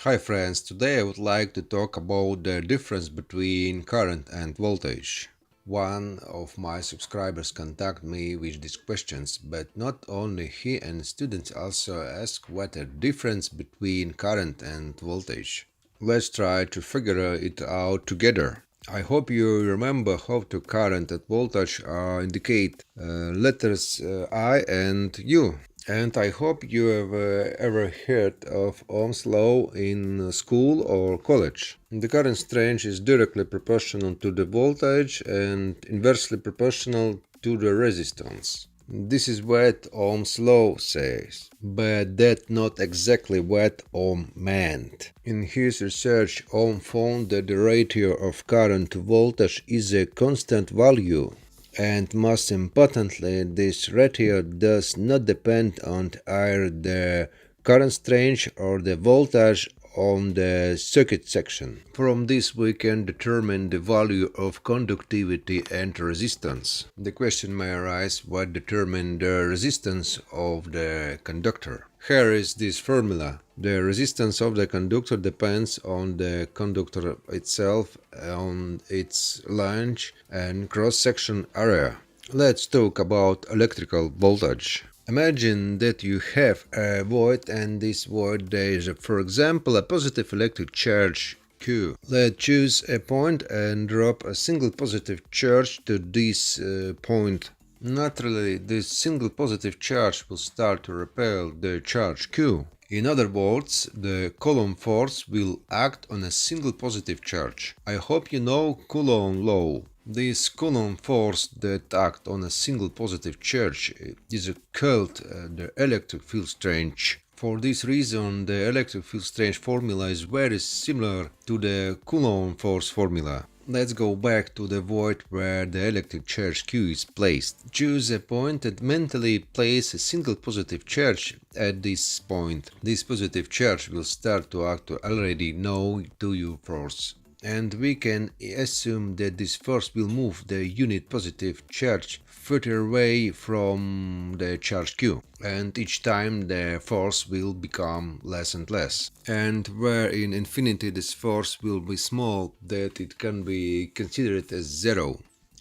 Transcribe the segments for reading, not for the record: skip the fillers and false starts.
Hi friends, today I would like to talk about the difference between current and voltage. One of my subscribers contacted me with these questions, but not only he and students also ask what the difference between current and voltage. Let's try to figure it out together. I hope you remember how to current and voltage indicate letters I and U. And I hope you have ever heard of Ohm's law in school or college. The current range is directly proportional to the voltage and inversely proportional to the resistance. This is what Ohm's law says, but that's not exactly what Ohm meant. In his research, Ohm found that the ratio of current to voltage is a constant value. And most importantly, this ratio does not depend on either the current range or the voltage on the circuit section. From this we can determine the value of conductivity and resistance. The question may arise what determines the resistance of the conductor. Here is this formula. The resistance of the conductor depends on the conductor itself, on its length and cross-section area. Let's talk about electrical voltage. Imagine that you have a void, and this void there is, for example, a positive electric charge Q. Let's choose a point and drop a single positive charge to this point. Naturally, this single positive charge will start to repel the charge Q. In other words, the Coulomb force will act on a single positive charge. I hope you know Coulomb law. This Coulomb force that acts on a single positive charge is called the electric field strength. For this reason, the electric field strength formula is very similar to the Coulomb force formula. Let's go back to the void where the electric charge Q is placed. Choose a point and mentally place a single positive charge at this point. This positive charge will start to act already known to you force. And we can assume that this force will move the unit positive charge further away from the charge Q, and each time the force will become less and less. And where in infinity this force will be small, that it can be considered as zero.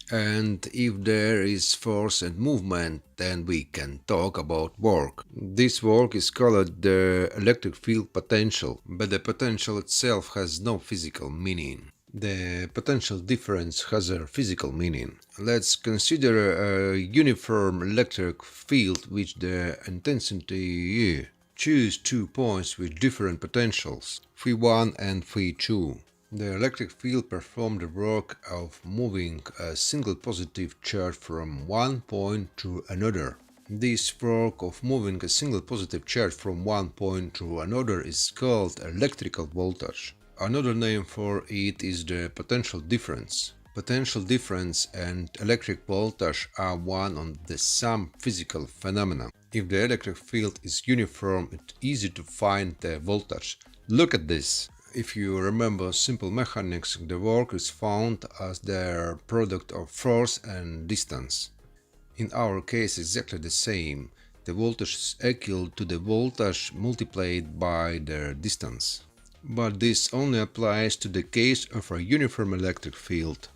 And if there is force and movement, then we can talk about work. This work is called the electric field potential, but the potential itself has no physical meaning. The potential difference has a physical meaning. Let's consider a uniform electric field with the intensity E. Choose 2 points with different potentials, phi1 and phi2. The electric field performs the work of moving a single positive charge from one point to another. This work of moving a single positive charge from one point to another is called electrical voltage. Another name for it is the potential difference. Potential difference and electric voltage are one and the same physical phenomena. If the electric field is uniform, it's easy to find the voltage. Look at this. If you remember simple mechanics, the work is found as the product of force and distance. In our case, exactly the same. The voltage is equal to the voltage multiplied by the distance. But this only applies to the case of a uniform electric field.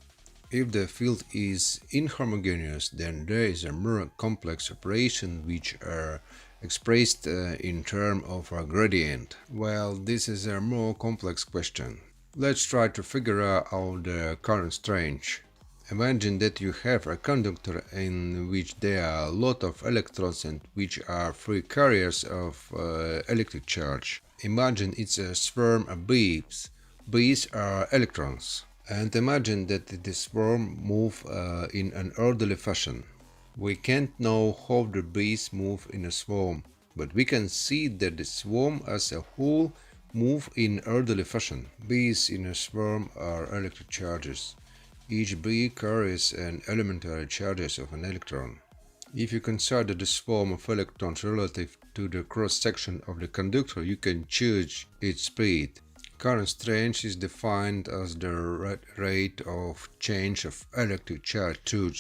If the field is inhomogeneous, then there is a more complex operation which are expressed in terms of a gradient. Well, this is a more complex question. Let's try to figure out the current range. Imagine that you have a conductor in which there are a lot of electrons and which are free carriers of electric charge. Imagine it's a swarm of bees. Bees are electrons. And imagine that this swarm moves in an orderly fashion. We can't know how the bees move in a swarm, but we can see that the swarm as a whole move in orderly fashion. Bees in a swarm are electric charges. Each bee carries an elementary charges of an electron. If you consider the swarm of electrons relative to the cross-section of the conductor, you can choose its speed. Current range is defined as the rate of change of electric charge through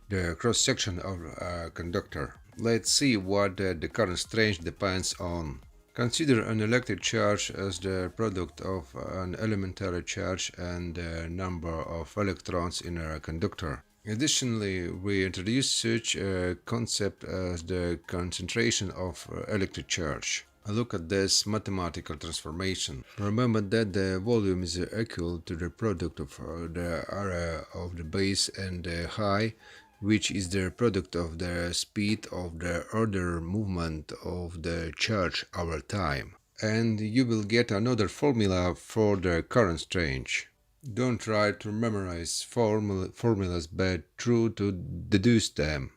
the cross-section of a conductor. Let's see what the current range depends on. Consider an electric charge as the product of an elementary charge and the number of electrons in a conductor. Additionally, we introduce such a concept as the concentration of electric charge. Look at this mathematical transformation. Remember that the volume is equal to the product of the area of the base and the height, which is the product of the speed of the other movement of the charge over time. And you will get another formula for the current range. Don't try to memorize formulas but try to deduce them.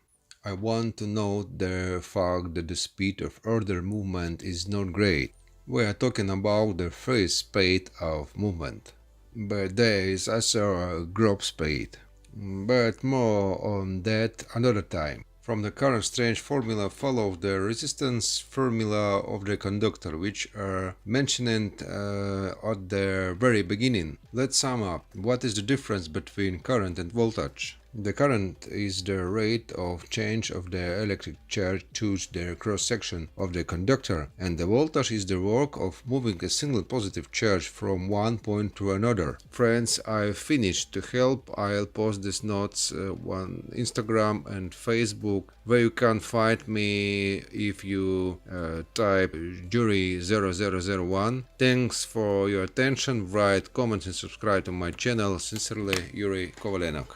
I want to note the fact that the speed of other movement is not great. We are talking about the free speed of movement. But there is also a group speed. But more on that another time. From the current strange formula follows the resistance formula of the conductor, which are mentioned at the very beginning. Let's sum up. What is the difference between current and voltage? The current is the rate of change of the electric charge through the cross-section of the conductor, and the voltage is the work of moving a single positive charge from one point to another. Friends, I've finished. To help, I'll post these notes on Instagram and Facebook, where you can find me if you type Jury0001. Thanks for your attention. Write comments and subscribe to my channel. Sincerely, Yuri Kovalenok.